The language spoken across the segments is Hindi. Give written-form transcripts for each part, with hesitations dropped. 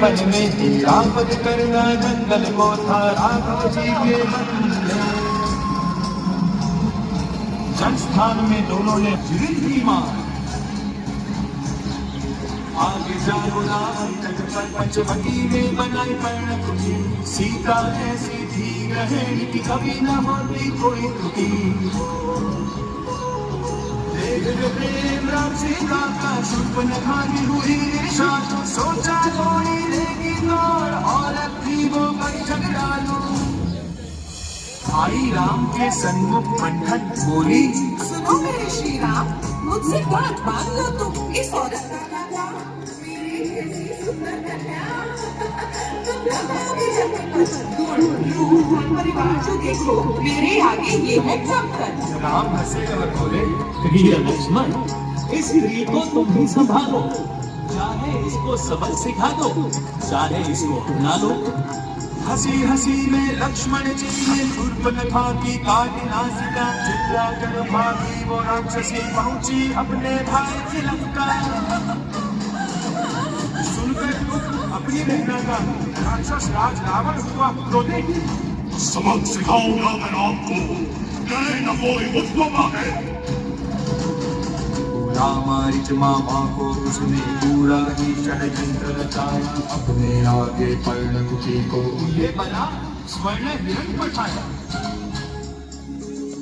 वन में हीरापद करना जंगल को था राघव जी के मन में। जनस्थान में दोनों ने जीवित की मार, आगे जाओ रावण तट पर पंचवटी में बनाई पर्णकुटी। सीता ऐसी थी ग्रहण की कभी न होती कोई त्रुटि। प्रेम राम सीता का शूर्पणखा की हुई निशान, सोचा जोड़ी लेगी तोड़ और अब भी वो बड़ी झगड़ालू। आई राम के सन्मुख मंथन बोली, सुनो मेरे श्री राम, मुझसे बात मान लो तुम। इस औरत का नाम मेरी कैसी सुंदर कन्या। परिवार जो देखो मेरे आगे ये है चमकन। राम हंसे और बोले, वीर लक्ष्मण इस रीत को तुम ही संभालो, चाहे इसको सबक सिखा दो, चाहे इसको अपना लो। हंसी हंसी में लक्ष्मण जी ने शूर्पणखा की काटी नासिका। चिल्ला कर भागी वो राक्षसी, पहुंची अपने भाई की लंका। सुनकर दुख अपनी बहना का राक्षस राज रावण हुआ क्रोधित। सबक सिखाऊंगा मैं आपको, डरे न कोई मुझको मारे। मारिच मामा को उसने पूरा ही षड्यंत्र रचाया, अपने आगे पर्णकुटी को ये बना स्वर्ण हिरण पठाया।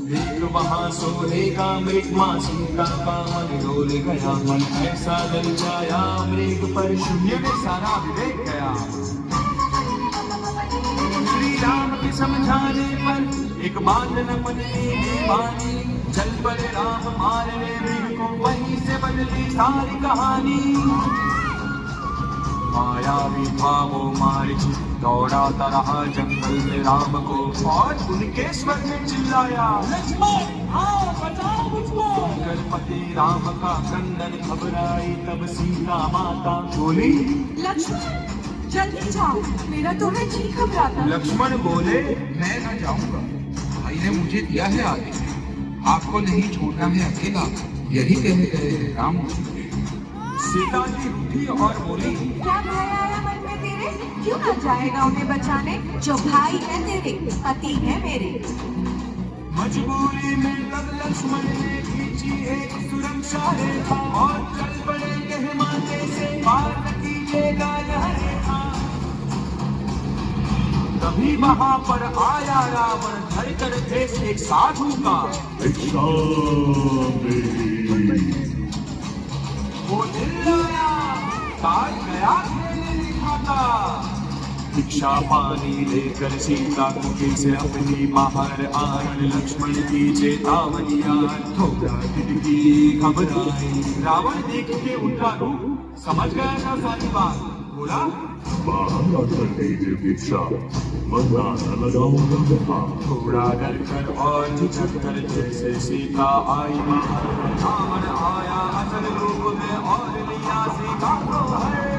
देख वहां सोने का मृग मां सीता का मन डोल गया, मन ऐसा डर जाया मृग पर शून्य में सारा विवेक गया। श्री राम के समझाने पर एक बात न मनती दीवानी, चल पड़े राम मारने मृग को, वहीं से बदली सारी कहानी। मायावी था वो मारिच, दौड़ाता रहा जंगल में राम को, और उनके स्वर में चिल्लाया, लक्ष्मण आओ बचाओ मुझको। पति राम का क्रंदन घबराई, तब सीता माता बोली, लक्ष्मण जल्दी जाओ, मेरा तुम्हें जी घबराता। लक्ष्मण बोले, मैं न जाऊंगा, भाई ने मुझे दिया है आदेश, आपको नहीं छोड़ना है अकेला, यही कह गए हैं राम। सीता जी उठी और बोली, क्या भाई आया मन में तेरे, क्यों न जाएगा उन्हें बचाने, जो भाई है तेरे पति है मेरे। मजबूरी में तब लक्ष्मण ने खींची एक सुरक्षा रेखा, और चल पड़े कहमाते से पार न कीजिएगा यह रेखा। तभी वहां पर आया रावण, धर कर भेष एक साधु का। वो चिल्लाया, काट गया खेले दिखाता। भिक्षा पानी लेकर सीता कुटी से अपनी बाहर आए, लक्ष्मण की चेतावनी थोड़ा टिटकी घबराई। रावण देख के उनका रूप समझ गया था सारी बात, बोला, बाहर कर दीजिए भिक्षा, वरना न लगाऊंगा हाथ। थोड़ा डर कर और झिझक कर जैसे सीता आई बाहर, रावण आया असल रूप में और लिया सीता को है।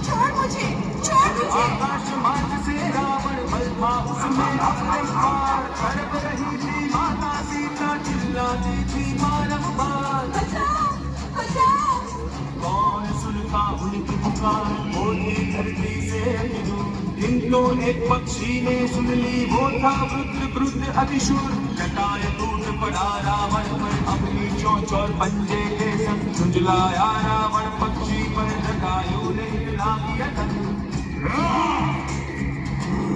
छोड़ मुझे, छोड़ मुझे। आकाश मार्ग से रावण बल था उसमें अपरंपार, तड़प रही थी माता सीता, चिल्लाती थी बारंबार, बचाओ बचाओ। कौन सुनता उनकी पुकार, बोली धरती से दूर। किंतु एक पक्षी ने सुन ली, वो था वृद्ध क्रुद्ध अतिशूर। जटाए टूट पड़ा रावण पर, अपनी चोंच और पंजे के संग झुंझलाया रावण पक्षी पर। जटायु ने इतना किया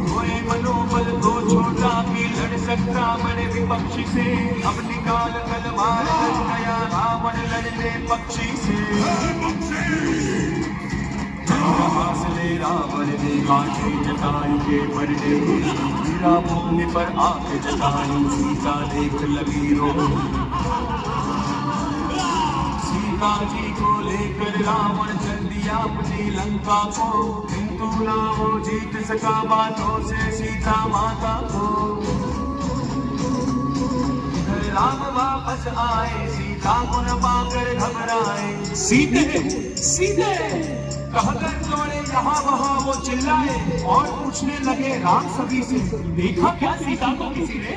कोई मनोबल तो छोटा भी लड़ सकता बड़े विपक्षी से। अब निकाल तलवार लड़ गया रावण लड़ने पक्षी से। हासले रावण ने काटे जटायु के पलटे, गिरा भूमि पर आके जटायु सीता देख लगी रो। सीता जी को लेकर रावण चल दिया अपनी लंका को, किंतु ना वो जीत सका बातों से सीता माता को। इधर राम वापस आए, सीता को न पाकर घबराए। सीधे सीधे कहकर दौड़े यहाँ वहाँ वो चिल्लाए, और पूछने लगे राम सभी से, देखा क्या सीता को किसी ने?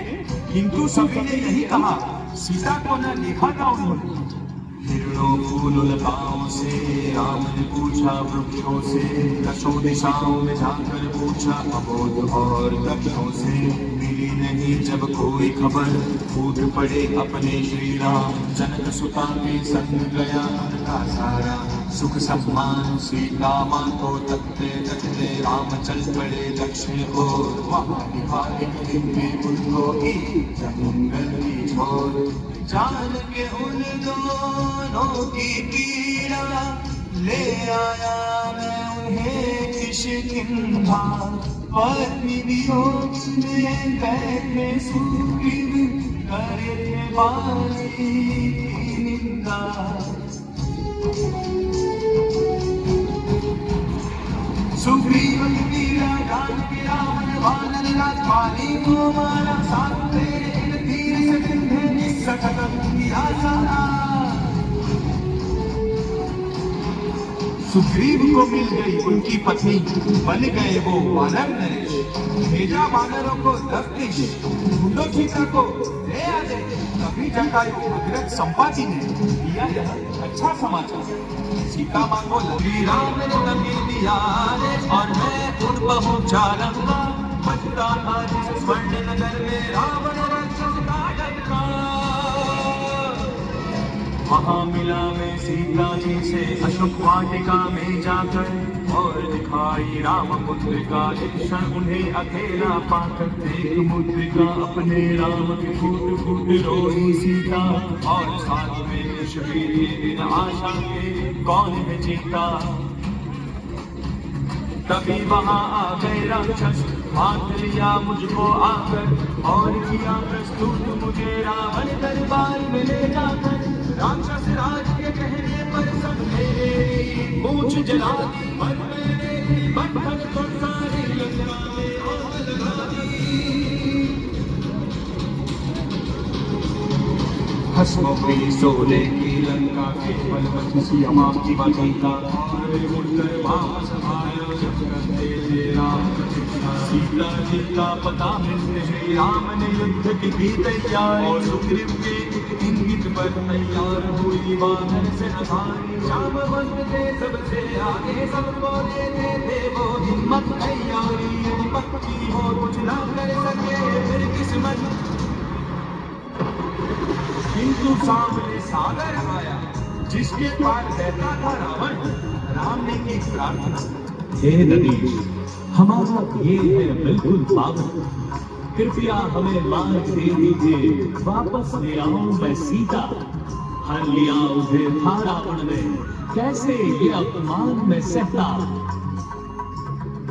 किंतु सभी ने यही कहा, सीता को न देखा था उन्होंने। हिरणों फूल लताओं से राम ने पूछा वृक्षों से, दशों दिशाओं में जाकर पूछा अबोध और दक्षों से। मिली नहीं जब कोई खबर, कूद पड़े अपने श्री राम, जनक सुता के संग गया उनका सारा सुख सम्मान। सीता माँ को तकते तकते राम चल पड़े दक्षिण ओर, वहाँ दिखाई दिव्य उनको जंगल की छोर। जान के उन दोनों की पीड़ा ले आया मैं उन्हें किष्किंधा, पत्नी वियोग में बैठे सुग्रीव करे थे वाली की निंदा। सुग्रीव की पीड़ा जान के रावण वानर राजपाली को मारा, साथ तेरे तीर से किन्हें निस्सकत किया सारा। सुग्रीव को मिल गई उनकी पत्नी, बन गए वो वानर नरेश। भेजा वानरों को दफ्तिश, ढूंढो सीता को ले आ दे। तभी जटायु भगीरथ संपाति ने दिया यह अच्छा समाचार। सीता माँ को श्री राम ने नबी दिया और मैं उन पहुंचा रंगा, बचता था जिस स्वर्ण नगर में रावण राक्षस का डंका। वहाँ मिला मैं सीता जी से अशोक वाटिका में जाकर, और दिखाई राम मुद्रिका एक क्षण उन्हें अकेला पाकर। देख मुद्रिका अपने राम की फूट फूट रोई सीता, और साथ में शबीर बिन आशा के कौन है जीता। तभी वहाँ आ गए राक्षस, हाथ लिया मुझको आकर, और किया प्रस्तुत मुझे रावण दरबार में ले जाकर। राक्षस राज के कहने पर सब मेरी मूंछ जला दी, पर मैंने बंधन को सारी लंका में आग लगा दी। भस्मों सोने की लंका के बल बची अमा की बचीता, और मुड़कर वापस आया जब करते थे राम प्रतिष्ठा। सीता जी का पता मिलते ही राम ने युद्ध की तैयारी, और सुग्रीव के इंगित पर तैयार हुई वानर सेनाधारी। जामवंत थे सबसे आगे, सबको देते थे वो हिम्मत तैयारी। यदि पक्की हो कुछ ना कर सके फिर किस्मत, किंतु सामने सागर आया जिसके पार बहता था रावण। राम ने की प्रार्थना, हे नदी हमारा ये है बिल्कुल पावन, कृपया हमें मार्ग दे दीजिए, वापस ले आऊं मैं सीता। हर लिया उसे था रावण ने, कैसे ये अपमान में सहता।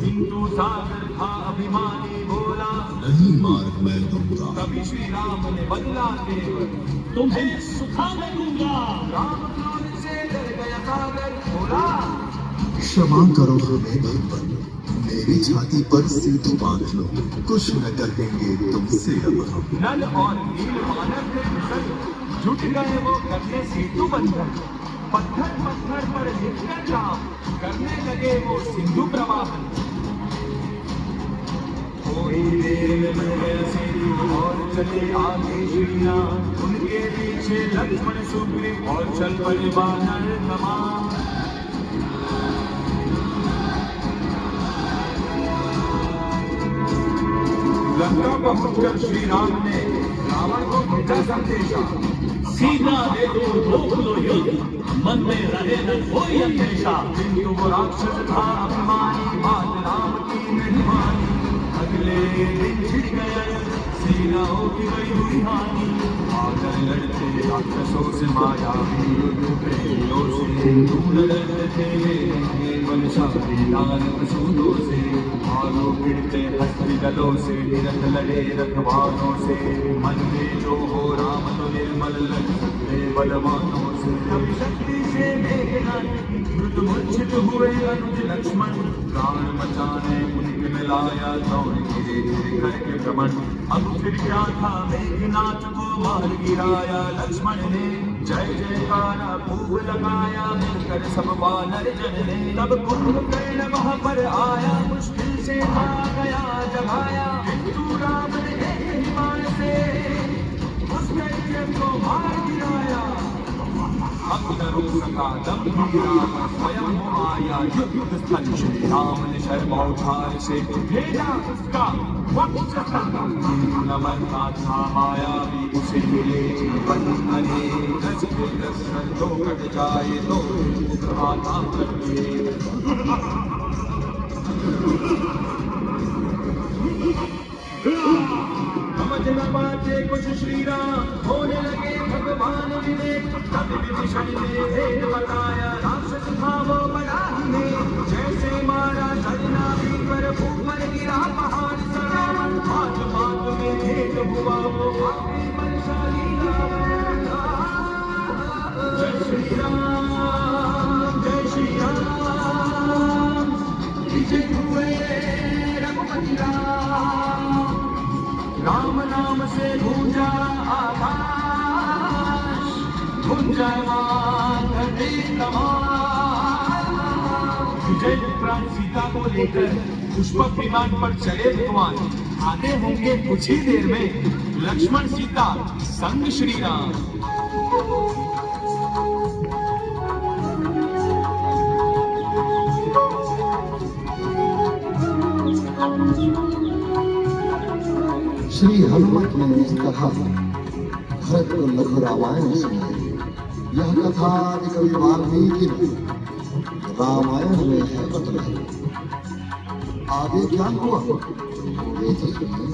किंतु सागर था अभिमानी, बोला नहीं मार्ग मैं दूंगा। तभी श्री राम ने बदला देव, तुम्हें सुखा मैं दूंगा। राम क्रोध से डर गया सागर, बोला क्षमा करो हमें भगवान, मेरी छाती पर सिंधु बांध लो, कुछ न कहेंगे तुमसे अब हम। नल और नील मानव थे कुशल, जुट गए वो करने सेतु बंधन। पत्थर पत्थर पर लिखकर काम, करने लगे वो सिंधु प्रवाहन। थोड़ी देर में बन गया सेतु, और चले आगे श्री राम। उनके पीछे लक्ष्मण सुग्रीव, और चल पड़े वानर तमाम। लंका पहुंचकर श्री राम ने रावण को भेजा संदेशा, सीता दे दो रोक लो युद्ध, मन में रहे न कोई अंदेशा। किंतु वो राक्षस था अभिमानी, बात राम की नहीं मानी। अगले दिन छिड़ गया सेनाओं की गई हुई हानि। आकर लड़ते राक्षसों से मायावी युद्ध प्रेमियों से, दूर लड़ते थे बलशाली दानव सूरों से। भागो फिरते हस्ती दलों से, निरत लड़े रखवालों से। मन में जो हो राम तो निर्मल लग सकते बलवानों से। कभी शक्ति से मेघनाद मृत मूर्छित हुए अनुज लक्ष्मण, प्राण बचाने उनके में लाया दौड़ गिरे करके भ्रमण। अब फिर क्या था मेघनाथ को मार गिराया लक्ष्मण ने, जय जयकारा खूब लगाया मिलकर सब वानर जन ने। तब कुंभकर्ण वहां पर आया, मुश्किल से आ गया जगाया। किंतु राम ने एक ही बाण से उस दैत्य को मार गिराया। अब न रोक सका गंभीरा स्वयं हो आया युद्ध स्थल श्री राम ने शर्मा उठार से भेजा उसका वक्त नमन का था माया भी उसे मिले बंधने गज के दर्शन दो कट जाए तो आता करके समझ न पाते कुछ श्री राम होने लगे भगवान विवेक तब विभीषण ने भेद बताया राक्षस था वो बड़ा ही ने जैसे मारा चलना भी पर ऊपर गिरा पहाड़ सा हाथ बात में भेद हुआ वो भाग्य बलशाली रावण जय श्री राम जय श्री राम विजय हुए रघुपति राम राम नाम से गूंजा आकाश गुंजायमान धरती तमाम विजय प्राण सीता को लेकर पुष्पक विमान पर चले भगवान आते होंगे कुछ ही देर में लक्ष्मण सीता संग श्री राम श्री हनुमत ने इस कथा भरत को लघु रामायण सुनाई। यह कथा आदि कवि वाल्मीकि ने रामायण में है बतलाई। आगे क्या हुआ वे तो सुनिए।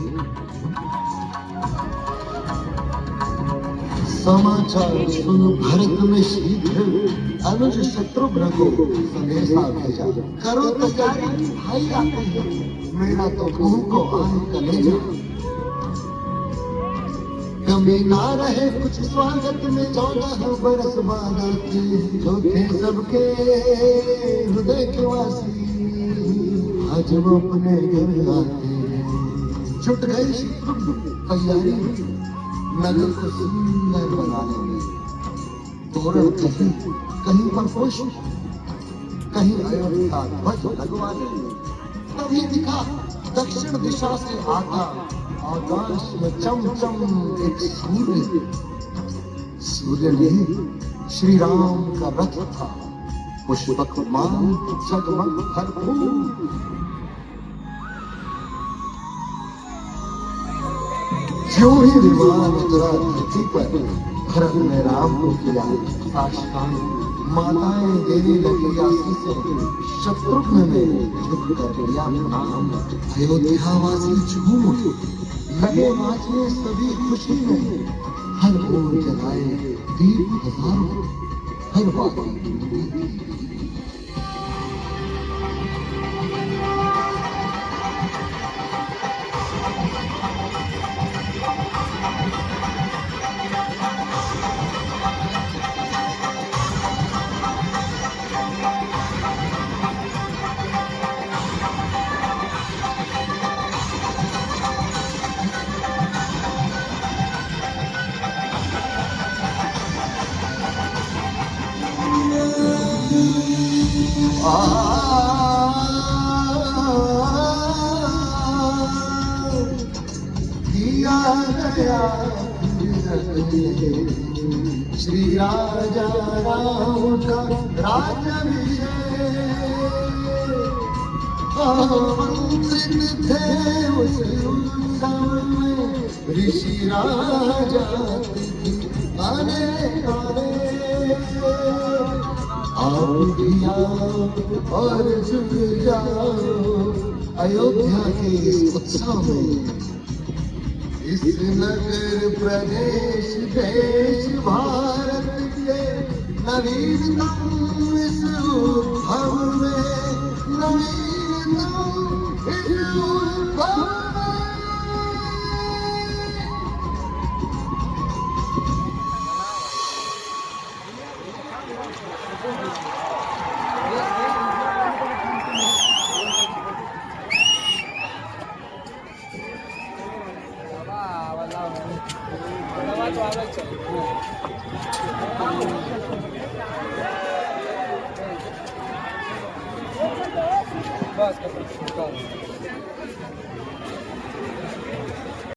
समाचार सुन भरत में शीघ्र अनुज शत्रुघ्न को संदेशा भेजा करो तैयारी भाई आते हैं मेरा तो मुंह को आए कलेजा कमी ना रहे कुछ स्वागत में 14 बरस बाद आते जो थे सबके हृदय के वासी आज वो अपने घर आते छुट गई शत्रुघ्न तैयारी नगर को सुंदर बनाने में तोरण कहीं कहीं पर पुष्प कहीं अयोध्या ध्वज लगवाने में तभी दिखा दक्षिण दिशा से आता आकाश में चमचम एक सूर्य ने श्री राम का रथ था पुष्पक मान जगमग भरपूर जो ही विमान उतरा धरती पर भरत ने राम को किया साष्टांग माताएं देने लगी आशीषें शत्रुघ्न ने युद्ध कर लिया नाम अयोध्यावासी झूम लगे नाचने सभी खुशी में हर ओर जलाए दीप हजारों हर बात दिया गया श्री राजा राम का राज्याभिषेक आमंत्रित थे उस उत्सव में ऋषि राजा आने आप भी आओ और जुट जाओ अयोध्या के इस उत्सव में इस नगर प्रदेश देश भारत के नवीनतम इस उत्सव में नवीनतम इस उत्सव में बस